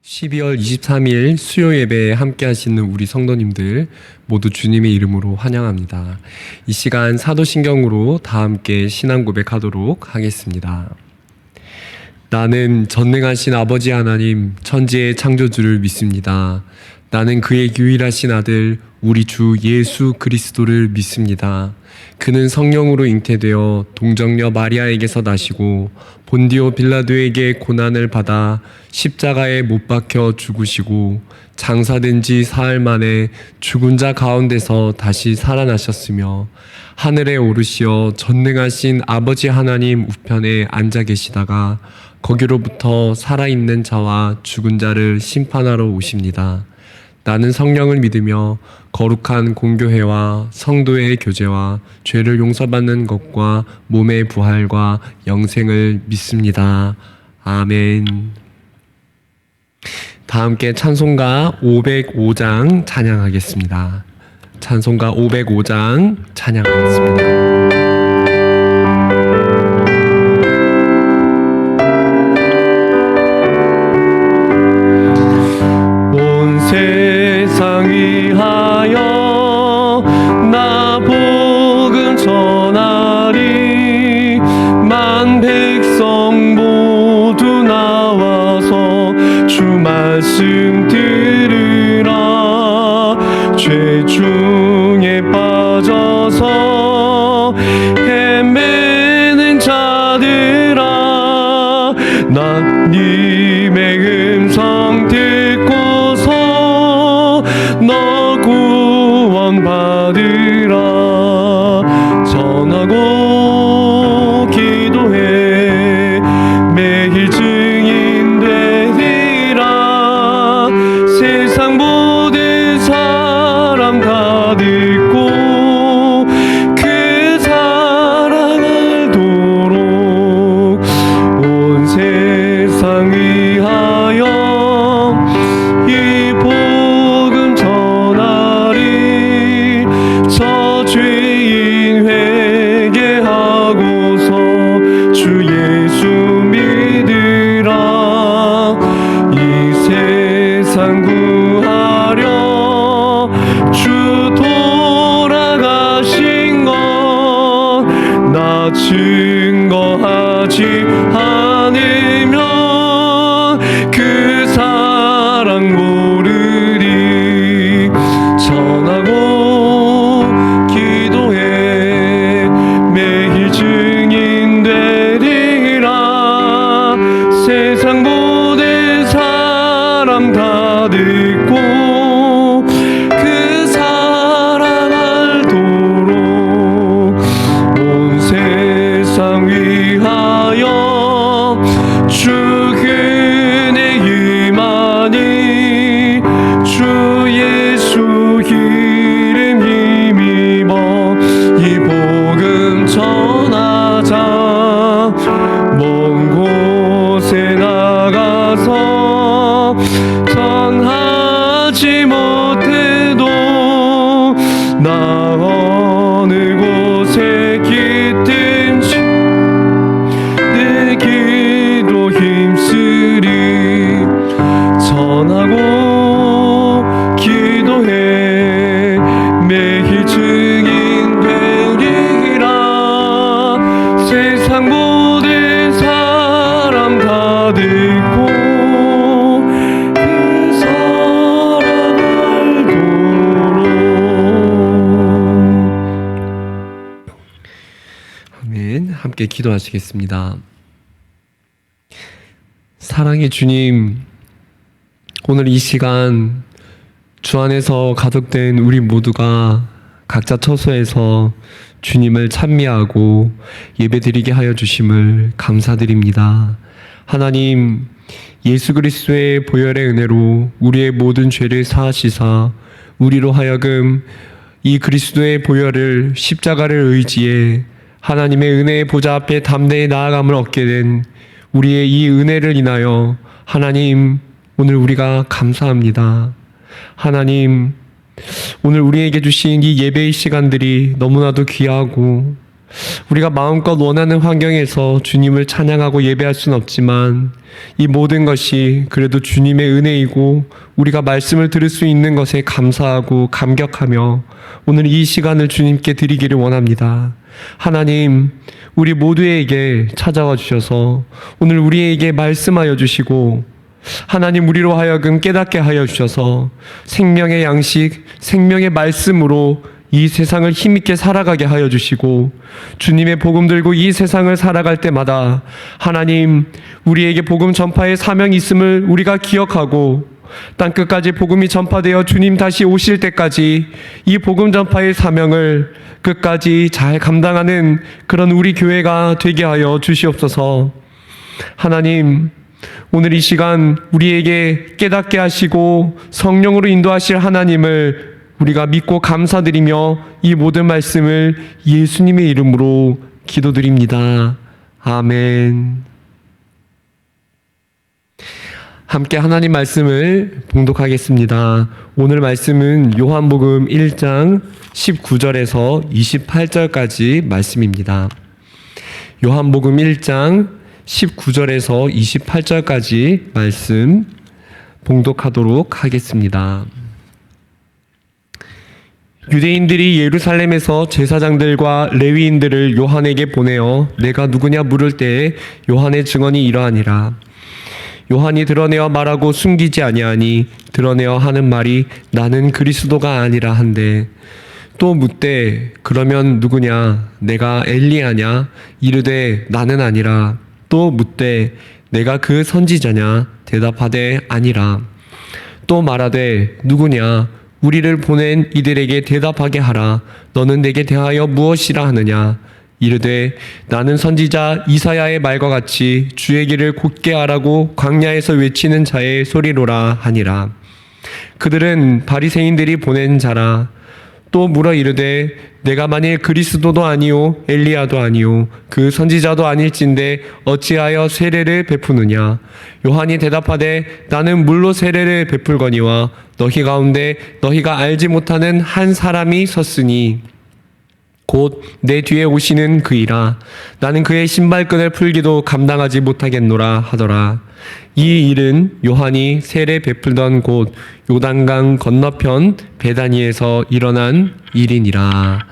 12월 23일 수요 예배에 함께 하시는 우리 성도님들 모두 주님의 이름으로 환영합니다. 이 시간 사도신경으로 다 함께 신앙 고백하도록 하겠습니다. 나는 전능하신 아버지 하나님 천지의 창조주를 믿습니다. 나는 그의 유일하신 아들 우리 주 예수 그리스도를 믿습니다. 그는 성령으로 잉태되어 동정녀 마리아에게서 나시고 본디오 빌라도에게 고난을 받아 십자가에 못 박혀 죽으시고 장사된 지 사흘 만에 죽은 자 가운데서 다시 살아나셨으며 하늘에 오르시어 전능하신 아버지 하나님 우편에 앉아 계시다가 거기로부터 살아있는 자와 죽은 자를 심판하러 오십니다. 나는 성령을 믿으며 거룩한 공교회와 성도의 교제와 죄를 용서받는 것과 몸의 부활과 영생을 믿습니다. 아멘. 다 함께 찬송가 505장 찬양하겠습니다. 찬송가 505장 찬양하겠습니다. 세상 위하여 나 복음 전하리 만 백성 모두 나와서 주 말씀 들으라 죄 중에 빠져서 헤매는 자들아 나 님의 음성 듣고서 너 구원 받으라 전하고 기도해 매일 증인 되리라 세상 모든 사람 다 듣고 그 사랑 알도록 온 세상 위하여 이 복음 전하리 저 죄인 회개하고서 주 예수 믿으라 이 세상 구하려 주 돌아가신 것 나 증거하지 않으면 그 사랑 모르리 전하고 기도해 매일 증인 되리라 세상 모든 사람 다 듣고 그 사랑 알도록 온 세상 위하여 주 은혜 임하니 주 예수 이름 힘입어 이 복음 전하자 먼 곳에 나가서 전하지 못해도 나 어느 곳에 깃든지 내 기도 힘쓰리 전하고 기도해 매일 증인 되리라 세상 모든 사람 다 듣고 그 사랑 알도록 아멘. 함께 기도하시겠습니다. 사랑의 주님, 오늘 이 시간 주 안에서 가족된 우리 모두가 각자 처소에서 주님을 찬미하고 예배드리게 하여 주심을 감사드립니다. 하나님, 예수 그리스도의 보혈의 은혜로 우리의 모든 죄를 사하시사 우리로 하여금 이 그리스도의 보혈을 십자가를 의지해 하나님의 은혜의 보좌 앞에 담대히 나아감을 얻게 된 우리의 이 은혜를 인하여 하나님 오늘 우리가 감사합니다. 하나님 오늘 우리에게 주신 이 예배의 시간들이 너무나도 귀하고 우리가 마음껏 원하는 환경에서 주님을 찬양하고 예배할 수는 없지만 이 모든 것이 그래도 주님의 은혜이고 우리가 말씀을 들을 수 있는 것에 감사하고 감격하며 오늘 이 시간을 주님께 드리기를 원합니다. 하나님, 우리 모두에게 찾아와 주셔서 오늘 우리에게 말씀하여 주시고 하나님, 우리로 하여금 깨닫게 하여 주셔서 생명의 양식, 생명의 말씀으로 이 세상을 힘있게 살아가게 하여 주시고 주님의 복음 들고 이 세상을 살아갈 때마다 하나님, 우리에게 복음 전파의 사명이 있음을 우리가 기억하고 땅끝까지 복음이 전파되어 주님 다시 오실 때까지 이 복음 전파의 사명을 끝까지 잘 감당하는 그런 우리 교회가 되게 하여 주시옵소서. 하나님, 오늘 이 시간 우리에게 깨닫게 하시고 성령으로 인도하실 하나님을 우리가 믿고 감사드리며 이 모든 말씀을 예수님의 이름으로 기도드립니다. 아멘. 함께 하나님 말씀을 봉독하겠습니다. 오늘 말씀은 요한복음 1장 19절에서 28절까지 말씀입니다. 요한복음 1장 19절에서 28절까지 말씀 봉독하도록 하겠습니다. 유대인들이 예루살렘에서 제사장들과 레위인들을 요한에게 보내어 내가 누구냐 물을 때에 요한의 증언이 이러하니라. 요한이 드러내어 말하고 숨기지 아니하니 드러내어 하는 말이 나는 그리스도가 아니라 한데 또 묻되 그러면 누구냐 내가 엘리야냐 이르되 나는 아니라 또 묻되 내가 그 선지자냐 대답하되 아니라 또 말하되 누구냐 우리를 보낸 이들에게 대답하게 하라. 너는 내게 대하여 무엇이라 하느냐? 이르되 나는 선지자 이사야의 말과 같이 주의 길을 곧게 하라고 광야에서 외치는 자의 소리로라 하니라. 그들은 바리새인들이 보낸 자라. 또 물어 이르되 내가 만일 그리스도도 아니요 엘리야도 아니요 그 선지자도 아닐진데 어찌하여 세례를 베푸느냐? 요한이 대답하되 나는 물로 세례를 베풀거니와 너희 가운데 너희가 알지 못하는 한 사람이 섰으니 곧 내 뒤에 오시는 그이라. 나는 그의 신발끈을 풀기도 감당하지 못하겠노라 하더라. 이 일은 요한이 세례 베풀던 곳 요단강 건너편 베다니에서 일어난 일이니라.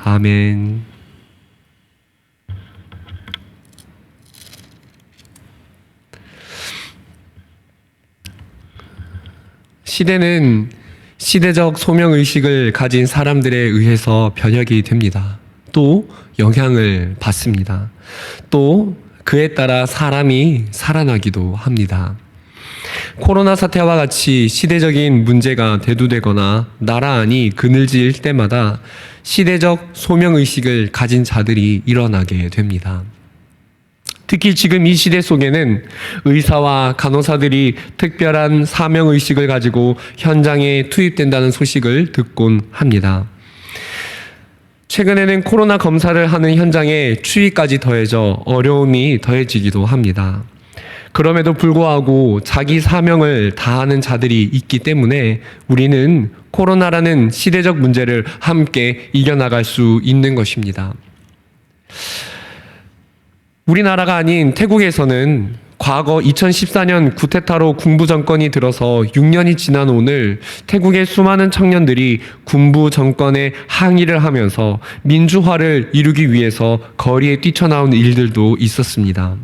아멘. 시대는 시대적 소명의식을 가진 사람들에 의해서 변혁이 됩니다. 또 영향을 받습니다. 또 그에 따라 사람이 살아나기도 합니다. 코로나 사태와 같이 시대적인 문제가 대두되거나 나라 안이 그늘질 때마다 시대적 소명의식을 가진 자들이 일어나게 됩니다. 특히 지금 이 시대 속에는 의사와 간호사들이 특별한 사명의식을 가지고 현장에 투입된다는 소식을 듣곤 합니다. 최근에는 코로나 검사를 하는 현장에 추위까지 더해져 어려움이 더해지기도 합니다. 그럼에도 불구하고 자기 사명을 다하는 자들이 있기 때문에 우리는 코로나라는 시대적 문제를 함께 이겨나갈 수 있는 것입니다. 우리나라가 아닌 태국에서는 과거 2014년 쿠데타로 군부 정권이 들어서 6년이 지난 오늘 태국의 수많은 청년들이 군부 정권에 항의를 하면서 민주화를 이루기 위해서 거리에 뛰쳐나온 일들도 있었습니다.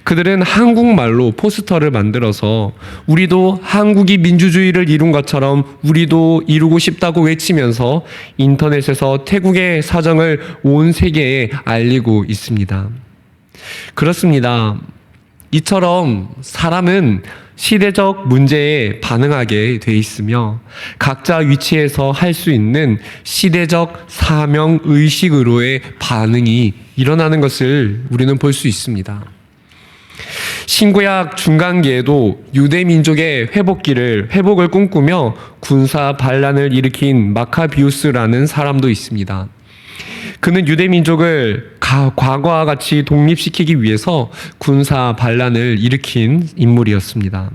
그들은 한국말로 포스터를 만들어서 우리도 한국이 민주주의를 이룬 것처럼 우리도 이루고 싶다고 외치면서 인터넷에서 태국의 사정을 온 세계에 알리고 있습니다. 그렇습니다. 이처럼 사람은 시대적 문제에 반응하게 돼 있으며 각자 위치에서 할 수 있는 시대적 사명 의식으로의 반응이 일어나는 것을 우리는 볼 수 있습니다. 신구약 중간기에도 유대 민족의 회복을 꿈꾸며 군사 반란을 일으킨 마카비우스라는 사람도 있습니다. 그는 유대 민족을 과거와 같이 독립시키기 위해서 군사 반란을 일으킨 인물이었습니다.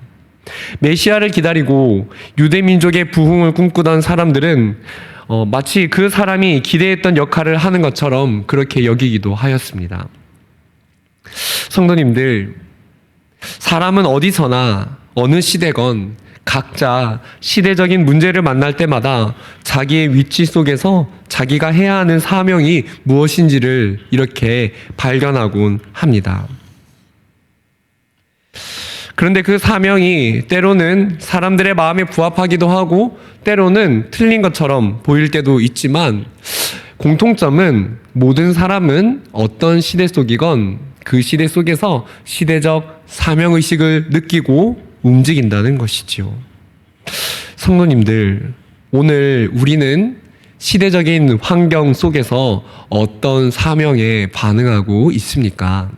메시아를 기다리고 유대 민족의 부흥을 꿈꾸던 사람들은 마치 그 사람이 기대했던 역할을 하는 것처럼 그렇게 여기기도 하였습니다. 성도님들, 사람은 어디서나 어느 시대건 각자 시대적인 문제를 만날 때마다 자기의 위치 속에서 자기가 해야 하는 사명이 무엇인지를 이렇게 발견하곤 합니다. 그런데 그 사명이 때로는 사람들의 마음에 부합하기도 하고 때로는 틀린 것처럼 보일 때도 있지만 공통점은 모든 사람은 어떤 시대 속이건 그 시대 속에서 시대적 사명의식을 느끼고 움직인다는 것이지요. 성도님들, 오늘 우리는 시대적인 환경 속에서 어떤 사명에 반응하고 있습니까?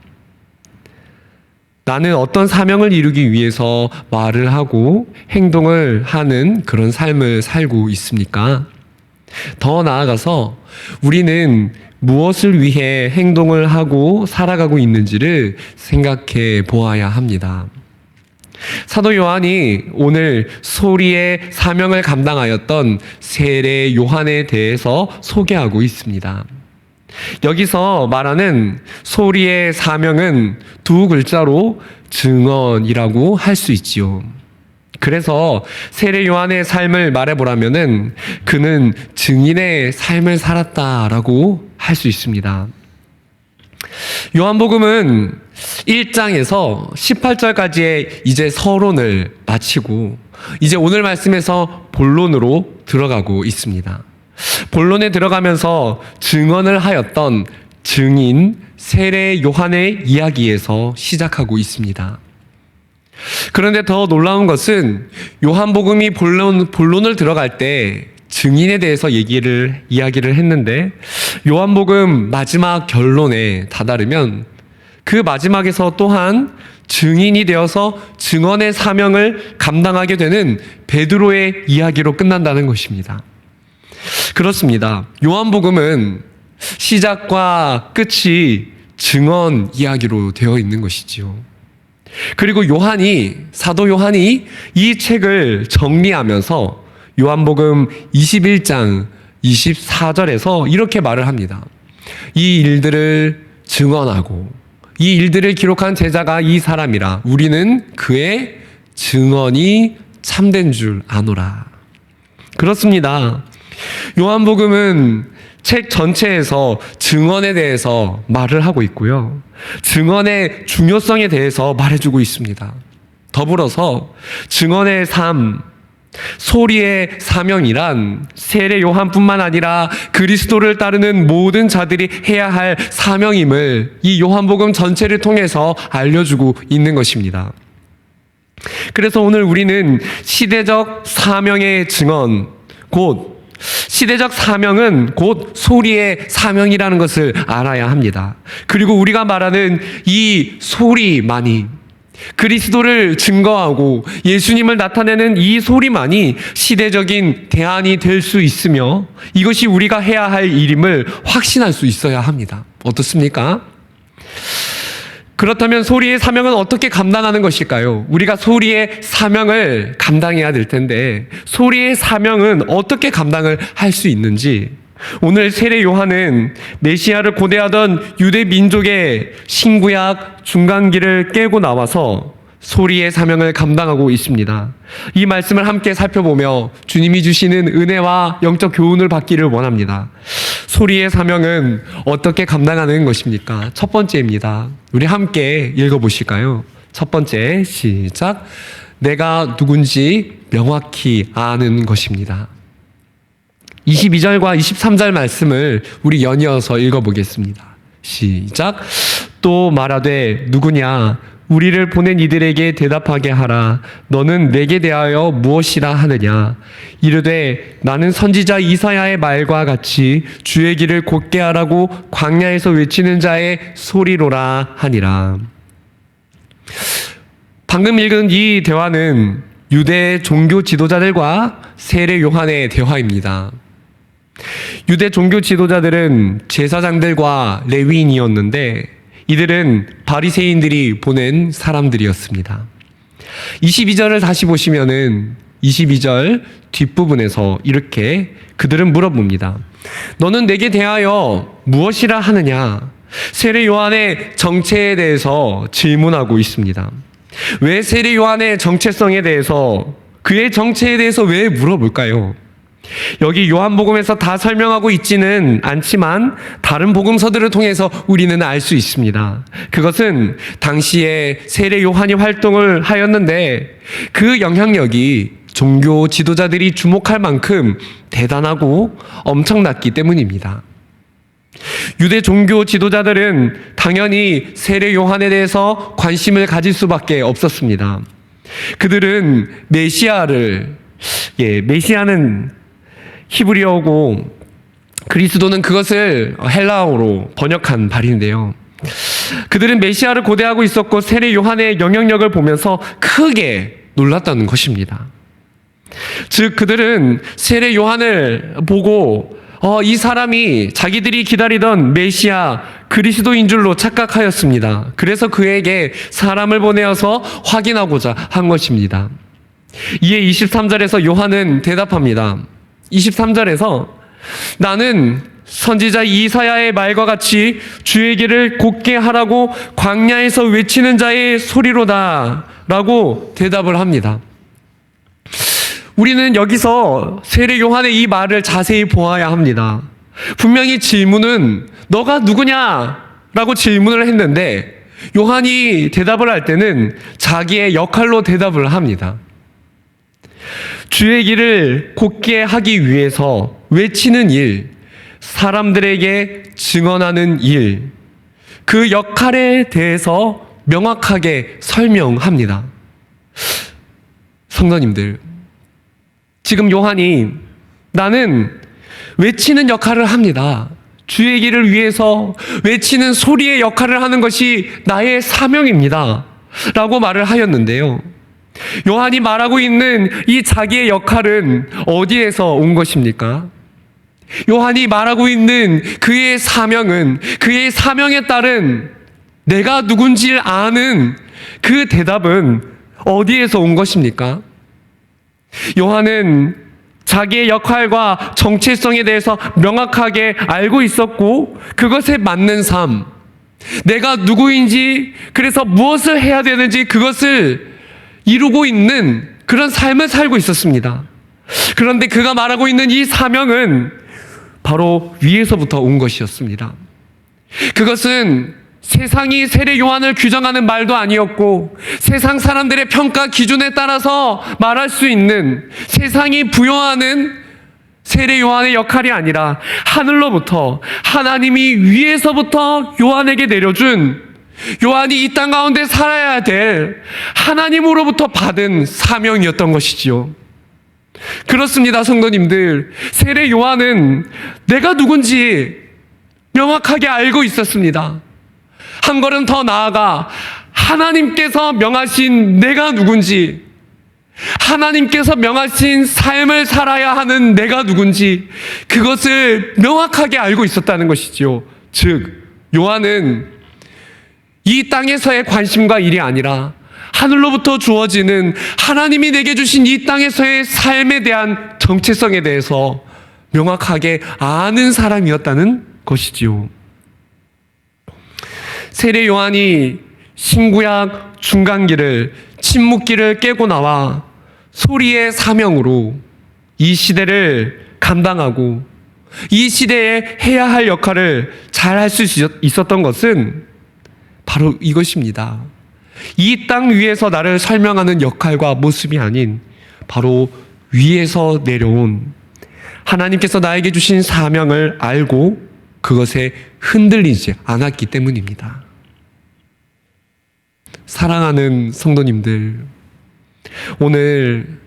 나는 어떤 사명을 이루기 위해서 말을 하고 행동을 하는 그런 삶을 살고 있습니까? 더 나아가서 우리는 무엇을 위해 행동을 하고 살아가고 있는지를 생각해 보아야 합니다. 사도 요한이 오늘 소리의 사명을 감당하였던 세례 요한에 대해서 소개하고 있습니다. 여기서 말하는 소리의 사명은 두 글자로 증언이라고 할 수 있지요. 그래서 세례 요한의 삶을 말해보라면은 그는 증인의 삶을 살았다라고 할 수 있습니다. 요한복음은 1장에서 18절까지의 이제 서론을 마치고 이제 오늘 말씀에서 본론으로 들어가고 있습니다. 본론에 들어가면서 증언을 하였던 증인 세례 요한의 이야기에서 시작하고 있습니다. 그런데 더 놀라운 것은 요한복음이 본론을 들어갈 때 증인에 대해서 이야기를 했는데 요한복음 마지막 결론에 다다르면 그 마지막에서 또한 증인이 되어서 증언의 사명을 감당하게 되는 베드로의 이야기로 끝난다는 것입니다. 그렇습니다. 요한복음은 시작과 끝이 증언 이야기로 되어 있는 것이지요. 그리고 사도 요한이 이 책을 정리하면서 요한복음 21장 24절에서 이렇게 말을 합니다. 이 일들을 증언하고 이 일들을 기록한 제자가 이 사람이라 우리는 그의 증언이 참된 줄 아노라. 그렇습니다. 요한복음은 책 전체에서 증언에 대해서 말을 하고 있고요. 증언의 중요성에 대해서 말해주고 있습니다. 더불어서 증언의 삶, 소리의 사명이란 세례 요한뿐만 아니라 그리스도를 따르는 모든 자들이 해야 할 사명임을 이 요한복음 전체를 통해서 알려주고 있는 것입니다. 그래서 오늘 우리는 시대적 사명의 증언, 시대적 사명은 곧 소리의 사명이라는 것을 알아야 합니다. 그리고 우리가 말하는 이 소리만이 그리스도를 증거하고 예수님을 나타내는 이 소리만이 시대적인 대안이 될 수 있으며 이것이 우리가 해야 할 일임을 확신할 수 있어야 합니다. 어떻습니까? 그렇다면 소리의 사명은 어떻게 감당하는 것일까요? 우리가 소리의 사명을 감당해야 될 텐데 소리의 사명은 어떻게 감당을 할 수 있는지 오늘 세례 요한은 메시아를 고대하던 유대 민족의 신구약 중간기를 깨고 나와서 소리의 사명을 감당하고 있습니다. 이 말씀을 함께 살펴보며 주님이 주시는 은혜와 영적 교훈을 받기를 원합니다. 소리의 사명은 어떻게 감당하는 것입니까? 첫 번째입니다. 우리 함께 읽어보실까요? 첫 번째, 시작. 내가 누군지 명확히 아는 것입니다. 22절과 23절 말씀을 우리 연이어서 읽어보겠습니다. 시작. 또 말하되 누구냐? 우리를 보낸 이들에게 대답하게 하라. 너는 내게 대하여 무엇이라 하느냐? 이르되 나는 선지자 이사야의 말과 같이 주의 길을 곧게 하라고 광야에서 외치는 자의 소리로라 하니라. 방금 읽은 이 대화는 유대 종교 지도자들과 세례 요한의 대화입니다. 유대 종교 지도자들은 제사장들과 레위인이었는데 이들은 바리새인들이 보낸 사람들이었습니다. 22절을 다시 보시면은 22절 뒷부분에서 이렇게 그들은 물어봅니다. 너는 내게 대하여 무엇이라 하느냐? 세례 요한의 정체에 대해서 질문하고 있습니다. 왜 세례 요한의 정체성에 대해서, 그의 정체에 대해서 왜 물어볼까요? 여기 요한복음에서 다 설명하고 있지는 않지만 다른 복음서들을 통해서 우리는 알 수 있습니다. 그것은 당시에 세례 요한이 활동을 하였는데 그 영향력이 종교 지도자들이 주목할 만큼 대단하고 엄청났기 때문입니다. 유대 종교 지도자들은 당연히 세례 요한에 대해서 관심을 가질 수밖에 없었습니다. 그들은 메시아는 히브리어고 그리스도는 그것을 헬라어로 번역한 발인데요. 그들은 메시아를 고대하고 있었고 세례 요한의 영향력을 보면서 크게 놀랐다는 것입니다. 즉 그들은 세례 요한을 보고 이 사람이 자기들이 기다리던 메시아 그리스도인 줄로 착각하였습니다. 그래서 그에게 사람을 보내어서 확인하고자 한 것입니다. 이에 23절에서 요한은 대답합니다. 23절에서 나는 선지자 이사야의 말과 같이 주의 길을 곧게 하라고 광야에서 외치는 자의 소리로다 라고 대답을 합니다. 우리는 여기서 세례 요한의 이 말을 자세히 보아야 합니다. 분명히 질문은 너가 누구냐? 라고 질문을 했는데 요한이 대답을 할 때는 자기의 역할로 대답을 합니다. 주의 길을 곧게 하기 위해서 외치는 일, 사람들에게 증언하는 일, 그 역할에 대해서 명확하게 설명합니다. 성도님들, 지금 요한이 나는 외치는 역할을 합니다. 주의 길을 위해서 외치는 소리의 역할을 하는 것이 나의 사명입니다. 라고 말을 하였는데요. 요한이 말하고 있는 이 자기의 역할은 어디에서 온 것입니까? 요한이 말하고 있는 그의 사명은, 그의 사명에 따른 내가 누군지 아는 그 대답은 어디에서 온 것입니까? 요한은 자기의 역할과 정체성에 대해서 명확하게 알고 있었고 그것에 맞는 삶, 내가 누구인지, 그래서 무엇을 해야 되는지 그것을 이루고 있는 그런 삶을 살고 있었습니다. 그런데 그가 말하고 있는 이 사명은 바로 위에서부터 온 것이었습니다. 그것은 세상이 세례 요한을 규정하는 말도 아니었고 세상 사람들의 평가 기준에 따라서 말할 수 있는 세상이 부여하는 세례 요한의 역할이 아니라 하늘로부터 하나님이 위에서부터 요한에게 내려준, 요한이 이 땅 가운데 살아야 될 하나님으로부터 받은 사명이었던 것이지요. 그렇습니다, 성도님들. 세례 요한은 내가 누군지 명확하게 알고 있었습니다. 한 걸음 더 나아가 하나님께서 명하신 내가 누군지, 하나님께서 명하신 삶을 살아야 하는 내가 누군지 그것을 명확하게 알고 있었다는 것이지요. 즉 요한은 이 땅에서의 관심과 일이 아니라 하늘로부터 주어지는 하나님이 내게 주신 이 땅에서의 삶에 대한 정체성에 대해서 명확하게 아는 사람이었다는 것이지요. 세례 요한이 신구약 중간기를, 침묵기를 깨고 나와 소리의 사명으로 이 시대를 감당하고 이 시대에 해야 할 역할을 잘 할 수 있었던 것은 바로 이것입니다. 이 땅 위에서 나를 설명하는 역할과 모습이 아닌 바로 위에서 내려온 하나님께서 나에게 주신 사명을 알고 그것에 흔들리지 않았기 때문입니다. 사랑하는 성도님들, 오늘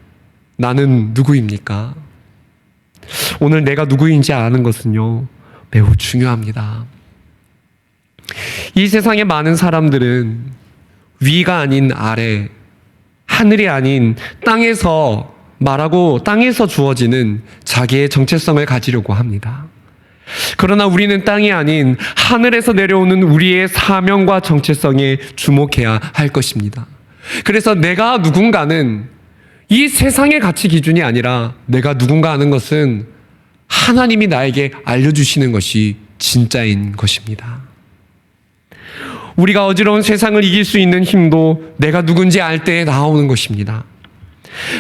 나는 누구입니까? 오늘 내가 누구인지 아는 것은요, 매우 중요합니다. 이 세상의 많은 사람들은 위가 아닌 아래, 하늘이 아닌 땅에서 말하고 땅에서 주어지는 자기의 정체성을 가지려고 합니다. 그러나 우리는 땅이 아닌 하늘에서 내려오는 우리의 사명과 정체성에 주목해야 할 것입니다. 그래서 내가 누군가는 이 세상의 가치 기준이 아니라 내가 누군가 하는 것은 하나님이 나에게 알려주시는 것이 진짜인 것입니다. 우리가 어지러운 세상을 이길 수 있는 힘도 내가 누군지 알 때에 나오는 것입니다.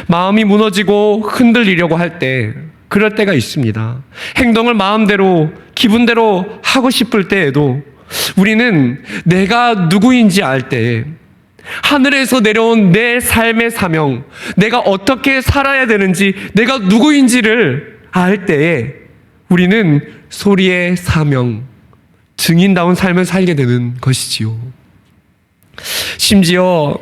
마음이 무너지고 흔들리려고 할 때, 그럴 때가 있습니다. 행동을 마음대로, 기분대로 하고 싶을 때에도 우리는 내가 누구인지 알 때에, 하늘에서 내려온 내 삶의 사명, 내가 어떻게 살아야 되는지, 내가 누구인지를 알 때에 우리는 소리의 사명, 증인다운 삶을 살게 되는 것이지요. 심지어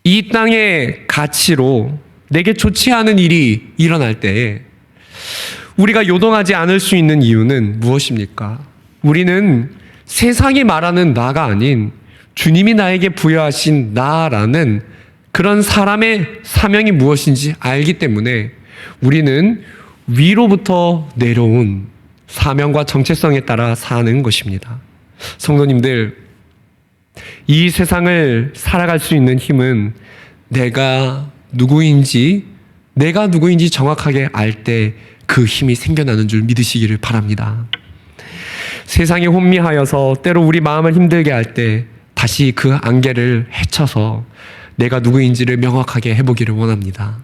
이 땅의 가치로 내게 좋지 않은 일이 일어날 때에 우리가 요동하지 않을 수 있는 이유는 무엇입니까? 우리는 세상이 말하는 나가 아닌 주님이 나에게 부여하신 나라는 그런 사람의 사명이 무엇인지 알기 때문에 우리는 위로부터 내려온 사명과 정체성에 따라 사는 것입니다. 성도님들, 이 세상을 살아갈 수 있는 힘은 내가 누구인지 정확하게 알 때 그 힘이 생겨나는 줄 믿으시기를 바랍니다. 세상에 혼미하여서 때로 우리 마음을 힘들게 할 때 다시 그 안개를 헤쳐서 내가 누구인지를 명확하게 해보기를 원합니다.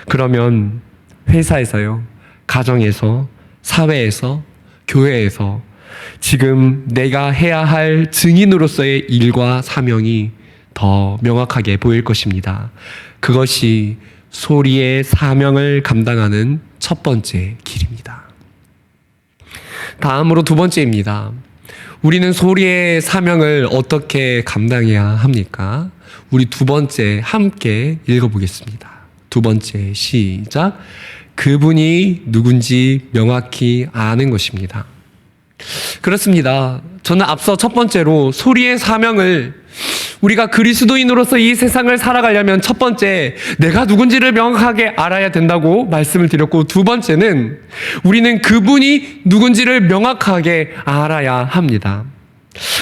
그러면 회사에서요, 가정에서, 사회에서, 교회에서 지금 내가 해야 할 증인으로서의 일과 사명이 더 명확하게 보일 것입니다. 그것이 소리의 사명을 감당하는 첫 번째 길입니다. 다음으로 두 번째입니다. 우리는 소리의 사명을 어떻게 감당해야 합니까? 우리 두 번째 함께 읽어보겠습니다. 두 번째 시작. 그분이 누군지 명확히 아는 것입니다. 그렇습니다. 저는 앞서 첫 번째로 소리의 사명을, 우리가 그리스도인으로서 이 세상을 살아가려면 첫 번째 내가 누군지를 명확하게 알아야 된다고 말씀을 드렸고, 두 번째는 우리는 그분이 누군지를 명확하게 알아야 합니다.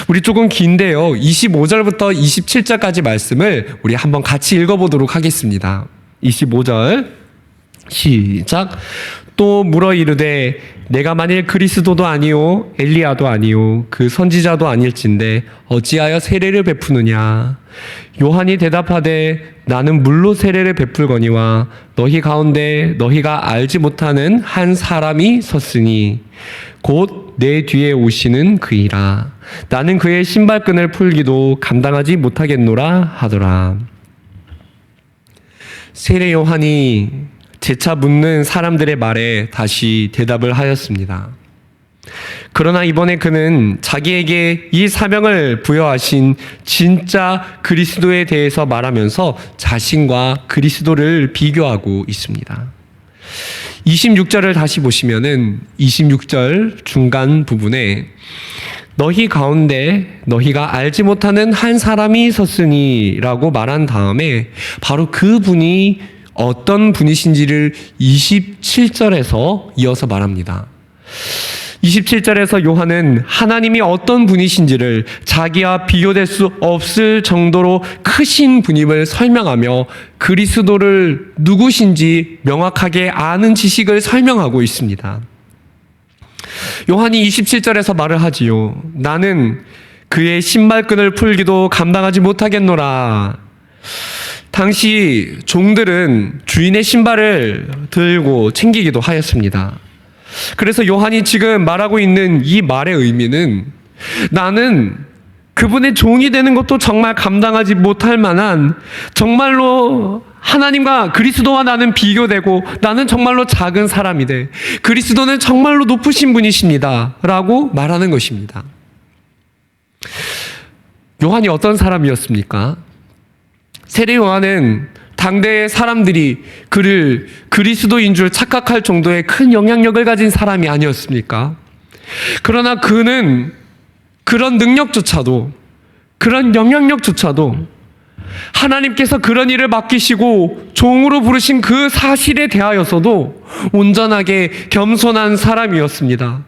우리 조금 긴데요, 25절부터 27절까지 말씀을 우리 한번 같이 읽어보도록 하겠습니다. 25절 시작. 또 물어 이르되 내가 만일 그리스도도 아니요 엘리야도 아니요 그 선지자도 아닐진데 어찌하여 세례를 베푸느냐. 요한이 대답하되 나는 물로 세례를 베풀거니와 너희 가운데 너희가 알지 못하는 한 사람이 섰으니 곧 내 뒤에 오시는 그이라. 나는 그의 신발끈을 풀기도 감당하지 못하겠노라 하더라. 세례 요한이 재차 묻는 사람들의 말에 다시 대답을 하였습니다. 그러나 이번에 그는 자기에게 이 사명을 부여하신 진짜 그리스도에 대해서 말하면서 자신과 그리스도를 비교하고 있습니다. 26절을 다시 보시면은 26절 중간 부분에 너희 가운데 너희가 알지 못하는 한 사람이 섰으니 라고 말한 다음에 바로 그분이 어떤 분이신지를 27절에서 이어서 말합니다. 27절에서 요한은 하나님이 어떤 분이신지를 자기와 비교될 수 없을 정도로 크신 분임을 설명하며 그리스도를 누구신지 명확하게 아는 지식을 설명하고 있습니다. 요한이 27절에서 말을 하지요. 나는 그의 신발끈을 풀기도 감당하지 못하겠노라. 당시 종들은 주인의 신발을 들고 챙기기도 하였습니다. 그래서 요한이 지금 말하고 있는 이 말의 의미는 나는 그분의 종이 되는 것도 정말 감당하지 못할 만한, 정말로 하나님과 그리스도와 나는 비교되고 나는 정말로 작은 사람이 돼. 그리스도는 정말로 높으신 분이십니다 라고 말하는 것입니다. 요한이 어떤 사람이었습니까? 세례 요한은 당대의 사람들이 그를 그리스도인 줄 착각할 정도의 큰 영향력을 가진 사람이 아니었습니까? 그러나 그는 그런 능력조차도, 그런 영향력조차도 하나님께서 그런 일을 맡기시고 종으로 부르신 그 사실에 대하여서도 온전하게 겸손한 사람이었습니다.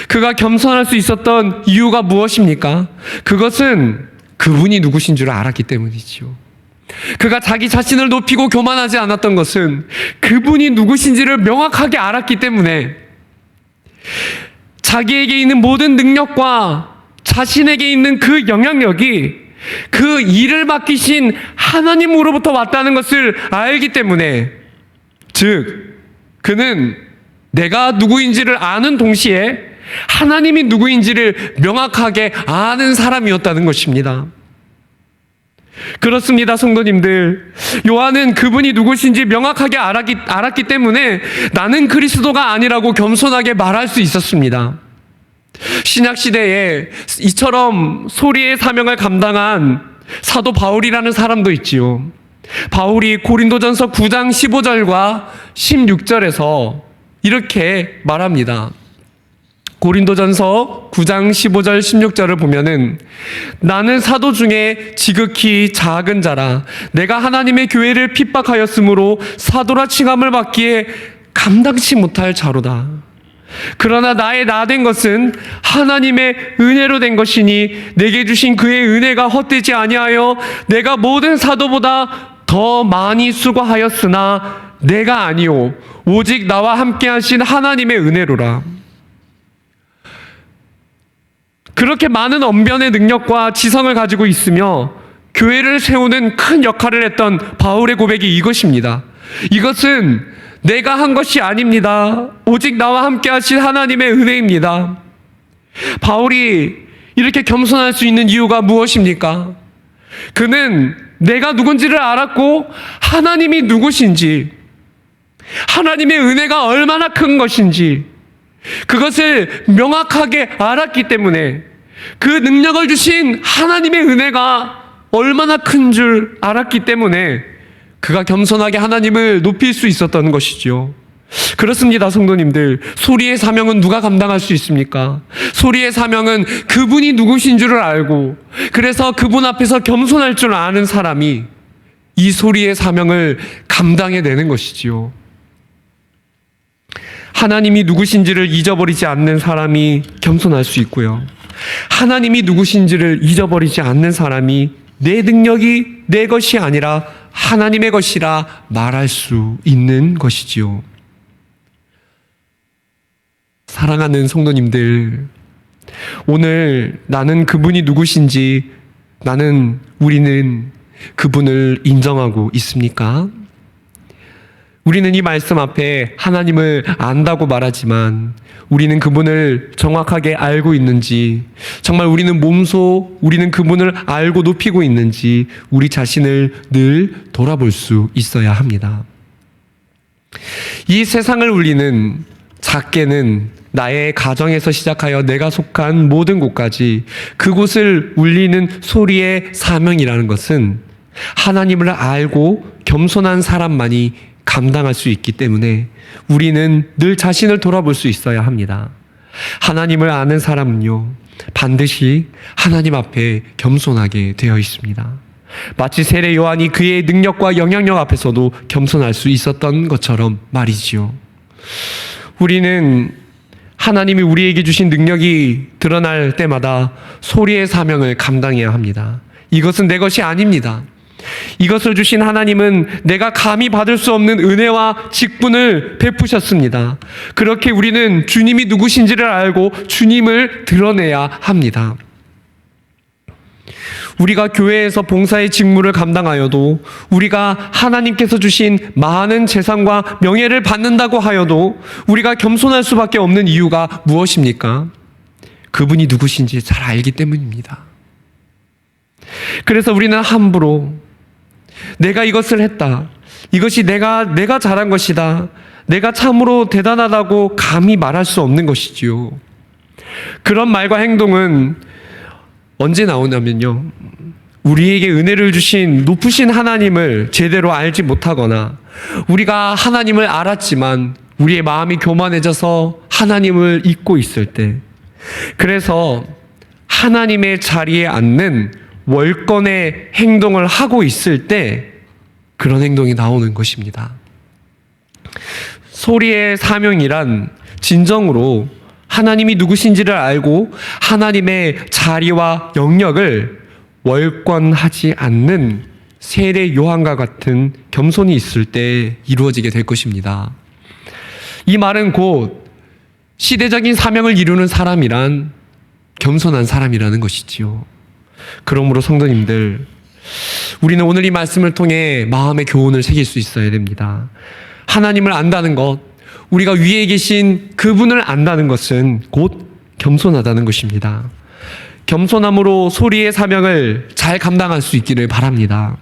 그가 겸손할 수 있었던 이유가 무엇입니까? 그것은 그분이 누구신 줄 알았기 때문이지요. 그가 자기 자신을 높이고 교만하지 않았던 것은 그분이 누구신지를 명확하게 알았기 때문에 자기에게 있는 모든 능력과 자신에게 있는 그 영향력이 그 일을 맡기신 하나님으로부터 왔다는 것을 알기 때문에, 즉 그는 내가 누구인지를 아는 동시에 하나님이 누구인지를 명확하게 아는 사람이었다는 것입니다. 그렇습니다, 성도님들. 요한은 그분이 누구신지 명확하게 알았기 때문에 나는 그리스도가 아니라고 겸손하게 말할 수 있었습니다. 신약시대에 이처럼 소리의 사명을 감당한 사도 바울이라는 사람도 있지요. 바울이 고린도전서 9장 15절과 16절에서 이렇게 말합니다. 고린도전서 9장 15절 16절을 보면은 나는 사도 중에 지극히 작은 자라 내가 하나님의 교회를 핍박하였으므로 사도라 칭함을 받기에 감당치 못할 자로다. 그러나 나의 나 된 것은 하나님의 은혜로 된 것이니 내게 주신 그의 은혜가 헛되지 아니하여 내가 모든 사도보다 더 많이 수고하였으나 내가 아니오 오직 나와 함께 하신 하나님의 은혜로라. 그렇게 많은 언변의 능력과 지성을 가지고 있으며 교회를 세우는 큰 역할을 했던 바울의 고백이 이것입니다. 이것은 내가 한 것이 아닙니다. 오직 나와 함께 하신 하나님의 은혜입니다. 바울이 이렇게 겸손할 수 있는 이유가 무엇입니까? 그는 내가 누군지를 알았고 하나님이 누구신지, 하나님의 은혜가 얼마나 큰 것인지 그것을 명확하게 알았기 때문에, 그 능력을 주신 하나님의 은혜가 얼마나 큰 줄 알았기 때문에 그가 겸손하게 하나님을 높일 수 있었던 것이죠. 그렇습니다, 성도님들. 소리의 사명은 누가 감당할 수 있습니까? 소리의 사명은 그분이 누구신 줄을 알고 그래서 그분 앞에서 겸손할 줄 아는 사람이 이 소리의 사명을 감당해내는 것이지요. 하나님이 누구신지를 잊어버리지 않는 사람이 겸손할 수 있고요. 하나님이 누구신지를 잊어버리지 않는 사람이 내 능력이 내 것이 아니라 하나님의 것이라 말할 수 있는 것이지요. 사랑하는 성도님들, 오늘 나는 그분이 누구신지, 우리는 그분을 인정하고 있습니까? 우리는 이 말씀 앞에 하나님을 안다고 말하지만 우리는 그분을 정확하게 알고 있는지, 정말 우리는 몸소 우리는 그분을 알고 높이고 있는지 우리 자신을 늘 돌아볼 수 있어야 합니다. 이 세상을 울리는, 작게는 나의 가정에서 시작하여 내가 속한 모든 곳까지 그곳을 울리는 소리의 사명이라는 것은 하나님을 알고 겸손한 사람만이 감당할 수 있기 때문에 우리는 늘 자신을 돌아볼 수 있어야 합니다. 하나님을 아는 사람은요, 반드시 하나님 앞에 겸손하게 되어 있습니다. 마치 세례 요한이 그의 능력과 영향력 앞에서도 겸손할 수 있었던 것처럼 말이지요. 우리는 하나님이 우리에게 주신 능력이 드러날 때마다 소리의 사명을 감당해야 합니다. 이것은 내 것이 아닙니다. 이것을 주신 하나님은 내가 감히 받을 수 없는 은혜와 직분을 베푸셨습니다. 그렇게 우리는 주님이 누구신지를 알고 주님을 드러내야 합니다. 우리가 교회에서 봉사의 직무를 감당하여도, 우리가 하나님께서 주신 많은 재산과 명예를 받는다고 하여도 우리가 겸손할 수밖에 없는 이유가 무엇입니까? 그분이 누구신지 잘 알기 때문입니다. 그래서 우리는 함부로 내가 이것을 했다, 이것이 내가 잘한 것이다, 내가 참으로 대단하다고 감히 말할 수 없는 것이지요. 그런 말과 행동은 언제 나오냐면요, 우리에게 은혜를 주신 높으신 하나님을 제대로 알지 못하거나, 우리가 하나님을 알았지만 우리의 마음이 교만해져서 하나님을 잊고 있을 때, 그래서 하나님의 자리에 앉는 월권의 행동을 하고 있을 때 그런 행동이 나오는 것입니다. 소리의 사명이란 진정으로 하나님이 누구신지를 알고 하나님의 자리와 영역을 월권하지 않는 세례 요한과 같은 겸손이 있을 때 이루어지게 될 것입니다. 이 말은 곧 시대적인 사명을 이루는 사람이란 겸손한 사람이라는 것이지요. 그러므로 성도님들, 우리는 오늘 이 말씀을 통해 마음의 교훈을 새길 수 있어야 됩니다. 하나님을 안다는 것, 우리가 위에 계신 그분을 안다는 것은 곧 겸손하다는 것입니다. 겸손함으로 소리의 사명을 잘 감당할 수 있기를 바랍니다.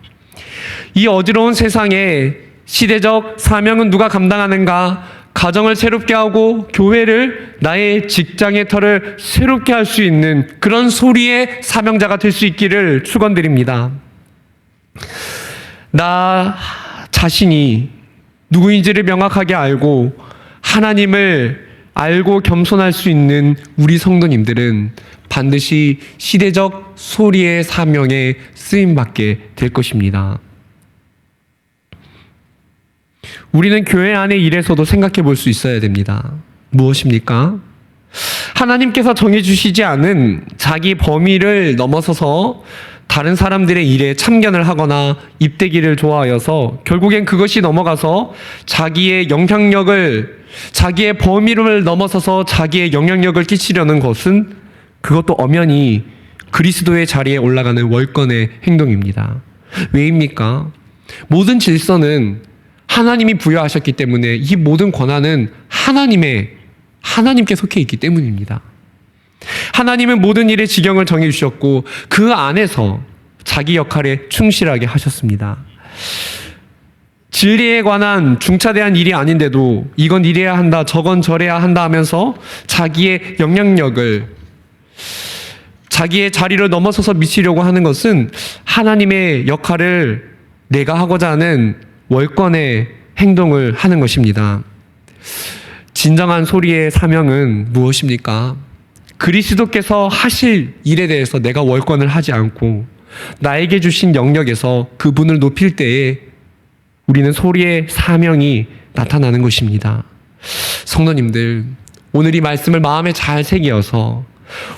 이 어지러운 세상에 시대적 사명은 누가 감당하는가? 가정을 새롭게 하고 교회를, 나의 직장의 터를 새롭게 할 수 있는 그런 소리의 사명자가 될 수 있기를 축원드립니다. 나 자신이 누구인지를 명확하게 알고 하나님을 알고 겸손할 수 있는 우리 성도님들은 반드시 시대적 소리의 사명에 쓰임받게 될 것입니다. 우리는 교회 안의 일에서도 생각해 볼 수 있어야 됩니다. 무엇입니까? 하나님께서 정해주시지 않은 자기 범위를 넘어서서 다른 사람들의 일에 참견을 하거나 입대기를 좋아하여서 결국엔 그것이 넘어가서 자기의 영향력을, 자기의 범위를 넘어서서 자기의 영향력을 끼치려는 것은 그것도 엄연히 그리스도의 자리에 올라가는 월권의 행동입니다. 왜입니까? 모든 질서는 하나님이 부여하셨기 때문에 이 모든 권한은 하나님께 속해 있기 때문입니다. 하나님은 모든 일의 지경을 정해주셨고 그 안에서 자기 역할에 충실하게 하셨습니다. 진리에 관한 중차대한 일이 아닌데도 이건 이래야 한다, 저건 저래야 한다 하면서 자기의 영향력을, 자기의 자리를 넘어서서 미치려고 하는 것은 하나님의 역할을 내가 하고자 하는 월권의 행동을 하는 것입니다. 진정한 소리의 사명은 무엇입니까? 그리스도께서 하실 일에 대해서 내가 월권을 하지 않고 나에게 주신 영역에서 그분을 높일 때에 우리는 소리의 사명이 나타나는 것입니다. 성도님들, 오늘 이 말씀을 마음에 잘 새겨서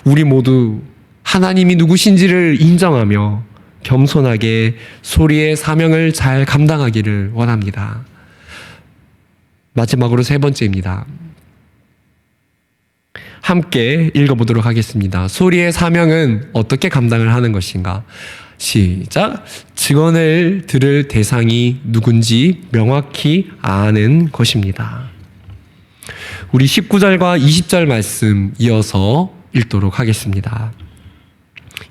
우리 모두 하나님이 누구신지를 인정하며 겸손하게 소리의 사명을 잘 감당하기를 원합니다. 마지막으로 세 번째입니다. 함께 읽어보도록 하겠습니다. 소리의 사명은 어떻게 감당을 하는 것인가? 시작. 증언을 들을 대상이 누군지 명확히 아는 것입니다. 우리 19절과 20절 말씀 이어서 읽도록 하겠습니다.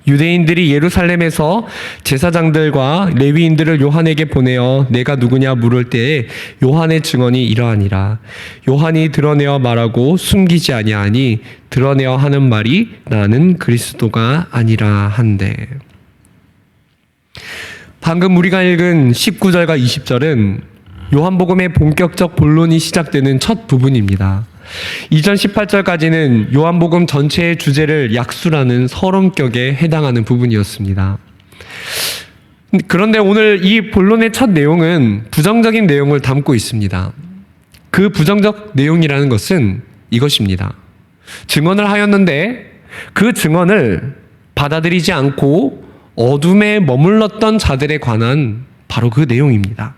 유대인들이 예루살렘에서 제사장들과 레위인들을 요한에게 보내어 내가 누구냐 물을 때에 요한의 증언이 이러하니라. 요한이 드러내어 말하고 숨기지 아니하니 드러내어 하는 말이 나는 그리스도가 아니라 한데. 방금 우리가 읽은 19절과 20절은 요한복음의 본격적 본론이 시작되는 첫 부분입니다. 이전 18절까지는 요한복음 전체의 주제를 약수라는 서론격에 해당하는 부분이었습니다. 그런데 오늘 이 본론의 첫 내용은 부정적인 내용을 담고 있습니다. 그 부정적 내용이라는 것은 이것입니다. 증언을 하였는데 그 증언을 받아들이지 않고 어둠에 머물렀던 자들에 관한 바로 그 내용입니다.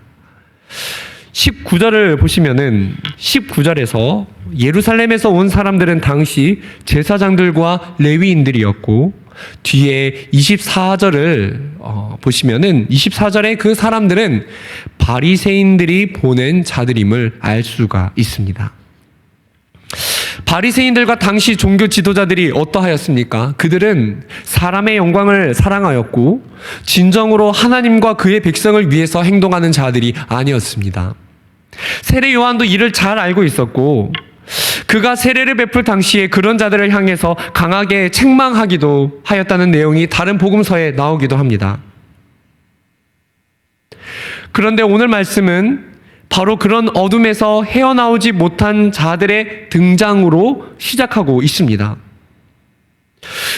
19절을 보시면은 19절에서 예루살렘에서 온 사람들은 당시 제사장들과 레위인들이었고, 뒤에 24절을 보시면은 24절에 그 사람들은 바리새인들이 보낸 자들임을 알 수가 있습니다. 바리새인들과 당시 종교 지도자들이 어떠하였습니까? 그들은 사람의 영광을 사랑하였고 진정으로 하나님과 그의 백성을 위해서 행동하는 자들이 아니었습니다. 세례 요한도 이를 잘 알고 있었고 그가 세례를 베풀 당시에 그런 자들을 향해서 강하게 책망하기도 하였다는 내용이 다른 복음서에 나오기도 합니다. 그런데 오늘 말씀은 바로 그런 어둠에서 헤어나오지 못한 자들의 등장으로 시작하고 있습니다.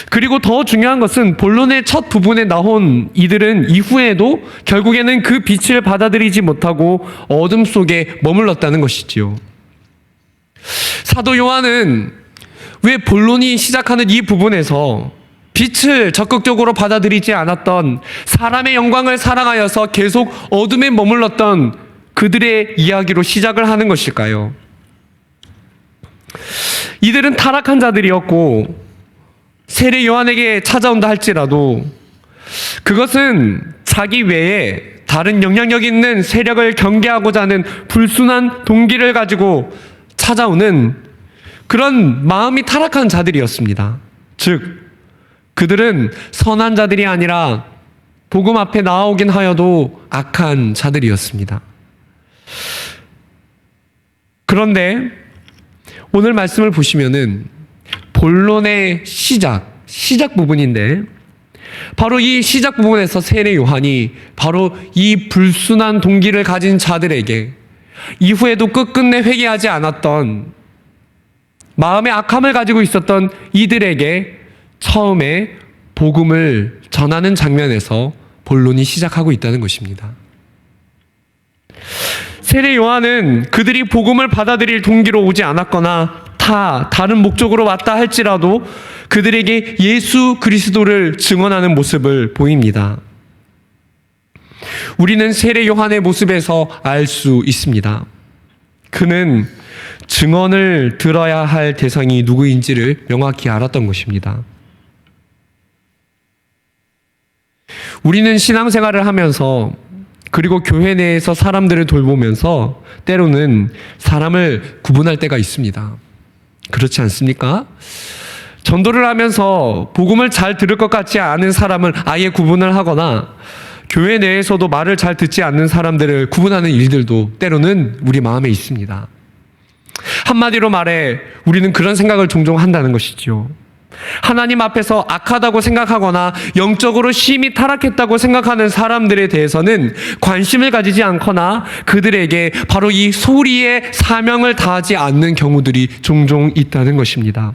그리고 더 중요한 것은 본론의 첫 부분에 나온 이들은 이후에도 결국에는 그 빛을 받아들이지 못하고 어둠 속에 머물렀다는 것이지요. 사도 요한은 왜 본론이 시작하는 이 부분에서 빛을 적극적으로 받아들이지 않았던, 사람의 영광을 사랑하여서 계속 어둠에 머물렀던 그들의 이야기로 시작을 하는 것일까요? 이들은 타락한 자들이었고 세례 요한에게 찾아온다 할지라도 그것은 자기 외에 다른 영향력 있는 세력을 경계하고자 하는 불순한 동기를 가지고 찾아오는 그런 마음이 타락한 자들이었습니다. 즉, 그들은 선한 자들이 아니라 복음 앞에 나오긴 하여도 악한 자들이었습니다. 그런데 오늘 말씀을 보시면은 본론의 시작 부분인데, 바로 이 시작 부분에서 세례 요한이 바로 이 불순한 동기를 가진 자들에게, 이후에도 끝끝내 회개하지 않았던, 마음의 악함을 가지고 있었던 이들에게 처음에 복음을 전하는 장면에서 본론이 시작하고 있다는 것입니다. 세례 요한은 그들이 복음을 받아들일 동기로 오지 않았거나 다른 목적으로 왔다 할지라도 그들에게 예수 그리스도를 증언하는 모습을 보입니다. 우리는 세례 요한의 모습에서 알 수 있습니다. 그는 증언을 들어야 할 대상이 누구인지를 명확히 알았던 것입니다. 우리는 신앙생활을 하면서, 그리고 교회 내에서 사람들을 돌보면서 때로는 사람을 구분할 때가 있습니다. 그렇지 않습니까? 전도를 하면서 복음을 잘 들을 것 같지 않은 사람을 아예 구분을 하거나, 교회 내에서도 말을 잘 듣지 않는 사람들을 구분하는 일들도 때로는 우리 마음에 있습니다. 한마디로 말해 우리는 그런 생각을 종종 한다는 것이죠. 하나님 앞에서 악하다고 생각하거나 영적으로 심히 타락했다고 생각하는 사람들에 대해서는 관심을 가지지 않거나 그들에게 바로 이 소리의 사명을 다하지 않는 경우들이 종종 있다는 것입니다.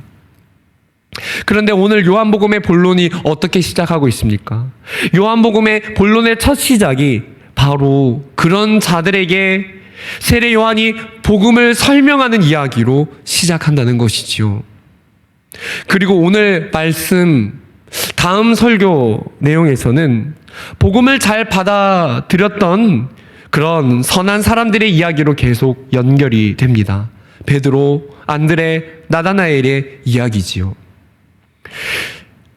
그런데 오늘 요한복음의 본론이 어떻게 시작하고 있습니까? 요한복음의 본론의 첫 시작이 바로 그런 자들에게 세례 요한이 복음을 설명하는 이야기로 시작한다는 것이지요. 그리고 오늘 말씀 다음 설교 내용에서는 복음을 잘 받아들였던 그런 선한 사람들의 이야기로 계속 연결이 됩니다. 베드로, 안드레, 나다나엘의 이야기지요.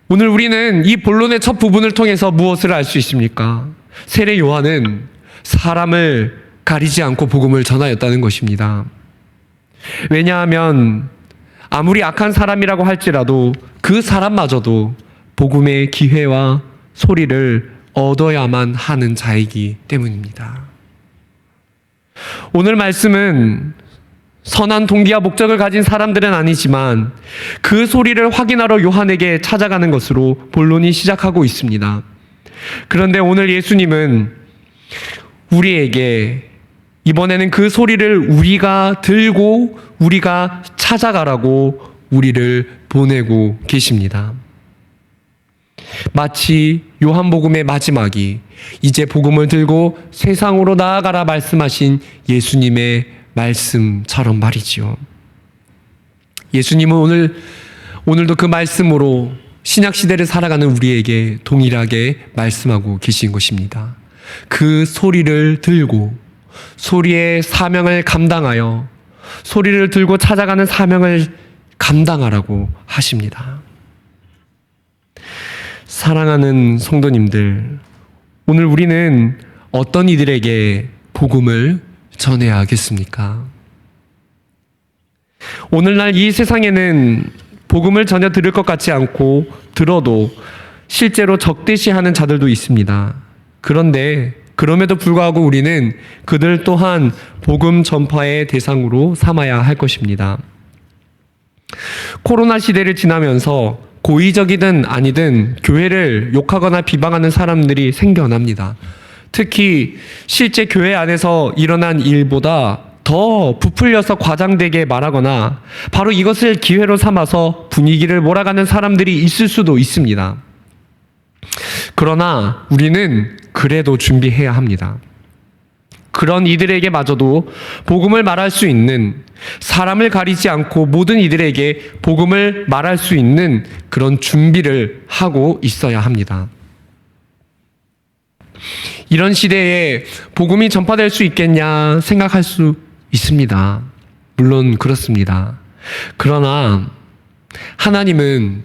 오늘 우리는 이 본론의 첫 부분을 통해서 무엇을 알 수 있습니까? 세례 요한은 사람을 가리지 않고 복음을 전하였다는 것입니다. 왜냐하면 아무리 악한 사람이라고 할지라도 그 사람마저도 복음의 기회와 소리를 얻어야만 하는 자이기 때문입니다. 오늘 말씀은 선한 동기와 목적을 가진 사람들은 아니지만 그 소리를 확인하러 요한에게 찾아가는 것으로 본론이 시작하고 있습니다. 그런데 오늘 예수님은 우리에게 이번에는 그 소리를 우리가 들고 우리가 찾아가라고 우리를 보내고 계십니다. 마치 요한복음의 마지막이 이제 복음을 들고 세상으로 나아가라 말씀하신 예수님의 말씀처럼 말이지요. 예수님은 오늘도 그 말씀으로 신약시대를 살아가는 우리에게 동일하게 말씀하고 계신 것입니다. 그 소리를 들고 소리의 사명을 감당하여 소리를 들고 찾아가는 사명을 감당하라고 하십니다. 사랑하는 성도님들, 오늘 우리는 어떤 이들에게 복음을 전해야 하겠습니까? 오늘날 이 세상에는 복음을 전혀 들을 것 같지 않고 들어도 실제로 적대시하는 자들도 있습니다. 그런데 그럼에도 불구하고 우리는 그들 또한 복음 전파의 대상으로 삼아야 할 것입니다. 코로나 시대를 지나면서 고의적이든 아니든 교회를 욕하거나 비방하는 사람들이 생겨납니다. 특히 실제 교회 안에서 일어난 일보다 더 부풀려서 과장되게 말하거나 바로 이것을 기회로 삼아서 분위기를 몰아가는 사람들이 있을 수도 있습니다. 그러나 우리는 그래도 준비해야 합니다. 그런 이들에게마저도 복음을 말할 수 있는, 사람을 가리지 않고 모든 이들에게 복음을 말할 수 있는 그런 준비를 하고 있어야 합니다. 이런 시대에 복음이 전파될 수 있겠냐 생각할 수 있습니다. 물론 그렇습니다. 그러나 하나님은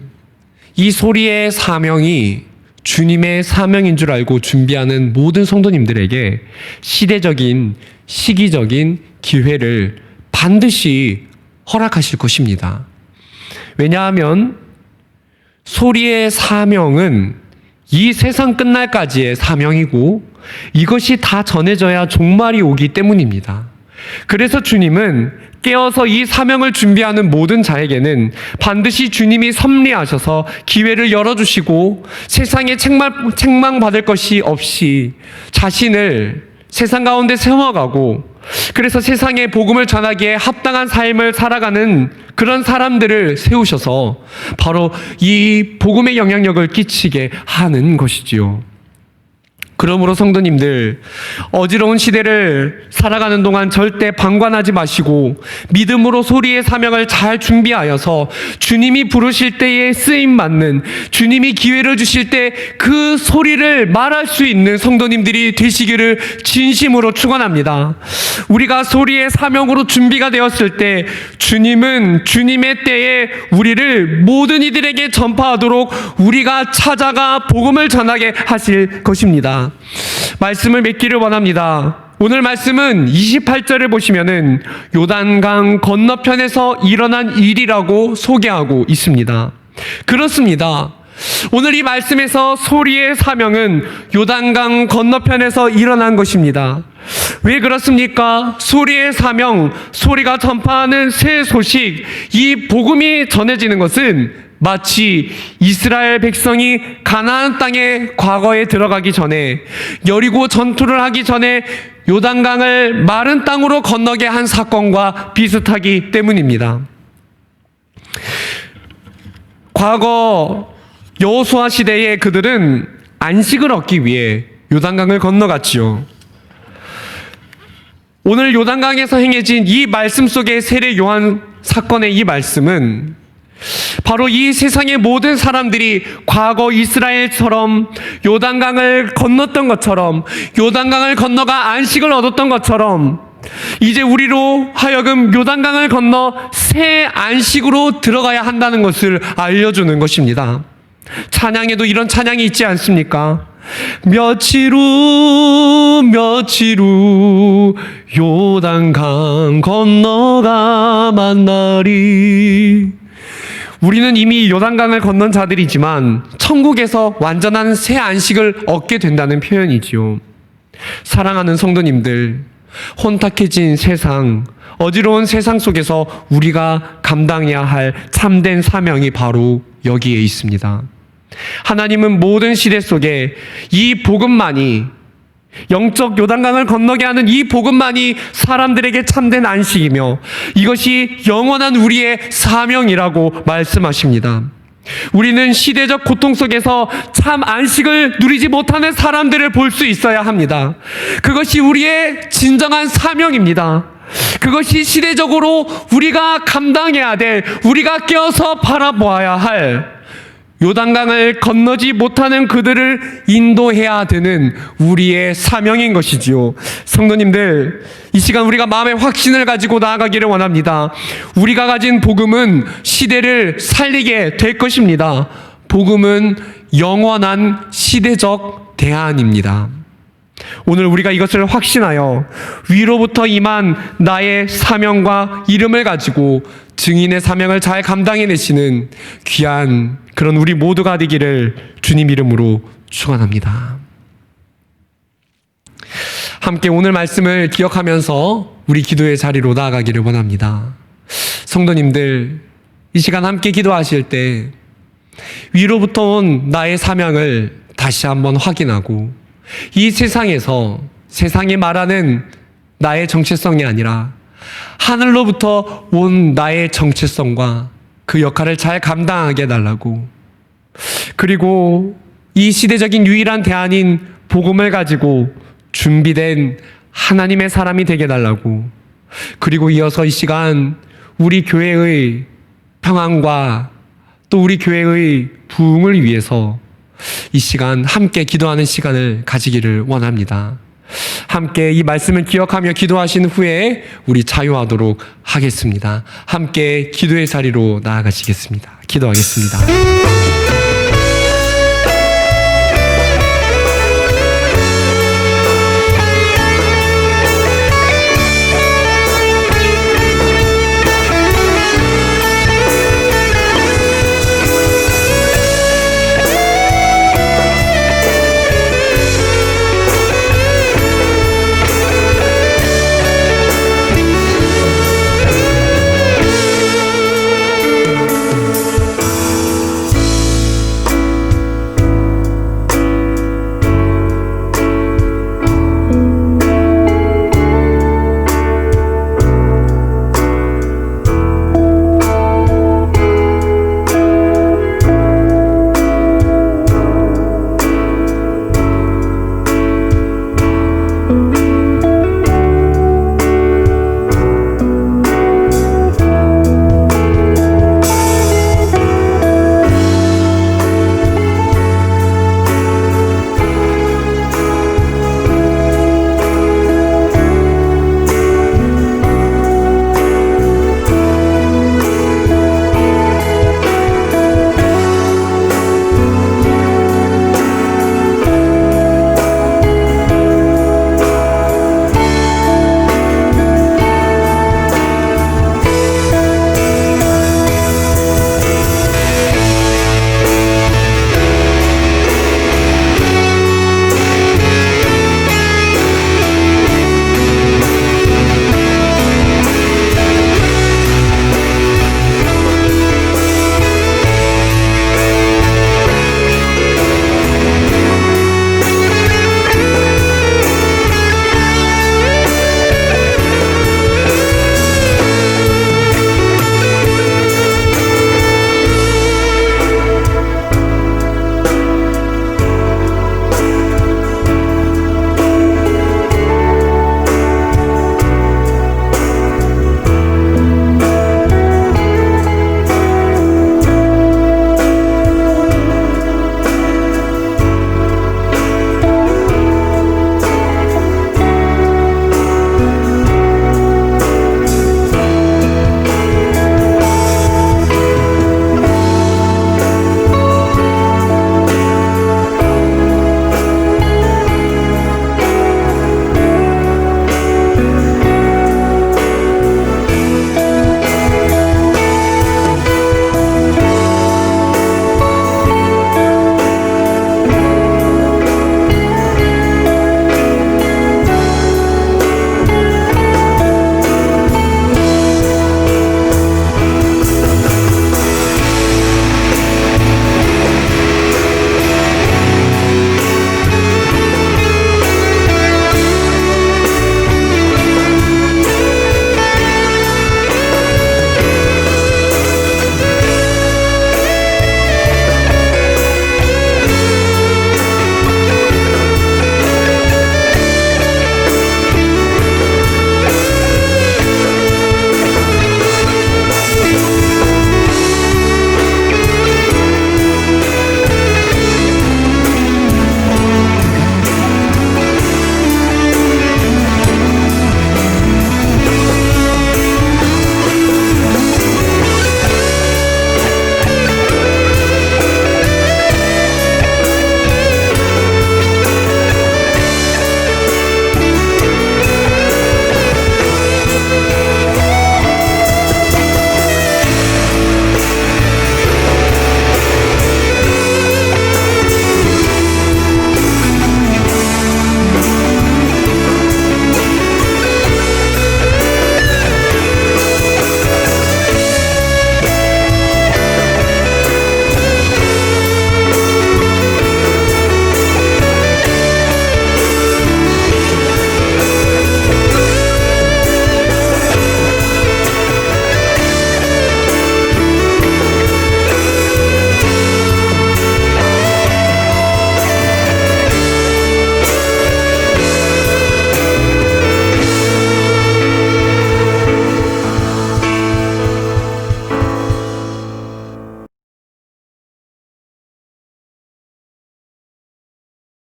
이 소리의 사명이 주님의 사명인 줄 알고 준비하는 모든 성도님들에게 시대적인, 시기적인 기회를 반드시 허락하실 것입니다. 왜냐하면 소리의 사명은 이 세상 끝날까지의 사명이고 이것이 다 전해져야 종말이 오기 때문입니다. 그래서 주님은 깨어서 이 사명을 준비하는 모든 자에게는 반드시 주님이 섭리하셔서 기회를 열어주시고 세상에 책망받을 것이 없이 자신을 세상 가운데 세워가고, 그래서 세상에 복음을 전하기에 합당한 삶을 살아가는 그런 사람들을 세우셔서 바로 이 복음의 영향력을 끼치게 하는 것이지요. 그러므로 성도님들, 어지러운 시대를 살아가는 동안 절대 방관하지 마시고 믿음으로 소리의 사명을 잘 준비하여서 주님이 부르실 때에 쓰임받는, 주님이 기회를 주실 때 그 소리를 말할 수 있는 성도님들이 되시기를 진심으로 축원합니다. 우리가 소리의 사명으로 준비가 되었을 때 주님은 주님의 때에 우리를 모든 이들에게 전파하도록 우리가 찾아가 복음을 전하게 하실 것입니다. 말씀을 맺기를 원합니다. 오늘 말씀은 28절을 보시면은 요단강 건너편에서 일어난 일이라고 소개하고 있습니다. 그렇습니다. 오늘 이 말씀에서 소리의 사명은 요단강 건너편에서 일어난 것입니다. 왜 그렇습니까? 소리의 사명, 소리가 전파하는 새 소식, 이 복음이 전해지는 것은 마치 이스라엘 백성이 가나안 땅에 과거에 들어가기 전에, 여리고 전투를 하기 전에 요단강을 마른 땅으로 건너게 한 사건과 비슷하기 때문입니다. 과거 여호수아 시대에 그들은 안식을 얻기 위해 요단강을 건너갔지요. 오늘 요단강에서 행해진 이 말씀 속의 세례 요한 사건의 이 말씀은 바로 이 세상의 모든 사람들이 과거 이스라엘처럼 요단강을 건넜던 것처럼, 요단강을 건너가 안식을 얻었던 것처럼 이제 우리로 하여금 요단강을 건너 새 안식으로 들어가야 한다는 것을 알려주는 것입니다. 찬양에도 이런 찬양이 있지 않습니까? 며칠 후 요단강 건너가 만나리. 우리는 이미 요단강을 건넌 자들이지만 천국에서 완전한 새 안식을 얻게 된다는 표현이지요. 사랑하는 성도님들, 혼탁해진 세상, 어지러운 세상 속에서 우리가 감당해야 할 참된 사명이 바로 여기에 있습니다. 하나님은 모든 시대 속에 이 복음만이, 영적 요단강을 건너게 하는 이 복음만이 사람들에게 참된 안식이며 이것이 영원한 우리의 사명이라고 말씀하십니다. 우리는 시대적 고통 속에서 참 안식을 누리지 못하는 사람들을 볼 수 있어야 합니다. 그것이 우리의 진정한 사명입니다. 그것이 시대적으로 우리가 감당해야 될, 우리가 깨어서 바라보아야 할, 요단강을 건너지 못하는 그들을 인도해야 되는 우리의 사명인 것이지요. 성도님들, 이 시간 우리가 마음의 확신을 가지고 나아가기를 원합니다. 우리가 가진 복음은 시대를 살리게 될 것입니다. 복음은 영원한 시대적 대안입니다. 오늘 우리가 이것을 확신하여 위로부터 임한 나의 사명과 이름을 가지고 증인의 사명을 잘 감당해내시는 귀한 그런 우리 모두가 되기를 주님 이름으로 축원합니다. 함께 오늘 말씀을 기억하면서 우리 기도의 자리로 나아가기를 원합니다. 성도님들, 이 시간 함께 기도하실 때 위로부터 온 나의 사명을 다시 한번 확인하고 이 세상에서 세상이 말하는 나의 정체성이 아니라 하늘로부터 온 나의 정체성과 그 역할을 잘 감당하게 해달라고, 그리고 이 시대적인 유일한 대안인 복음을 가지고 준비된 하나님의 사람이 되게 해달라고, 그리고 이어서 이 시간 우리 교회의 평안과 또 우리 교회의 부흥을 위해서 이 시간 함께 기도하는 시간을 가지기를 원합니다. 함께 이 말씀을 기억하며 기도하신 후에 우리 자유하도록 하겠습니다. 함께 기도의 자리로 나아가시겠습니다. 기도하겠습니다.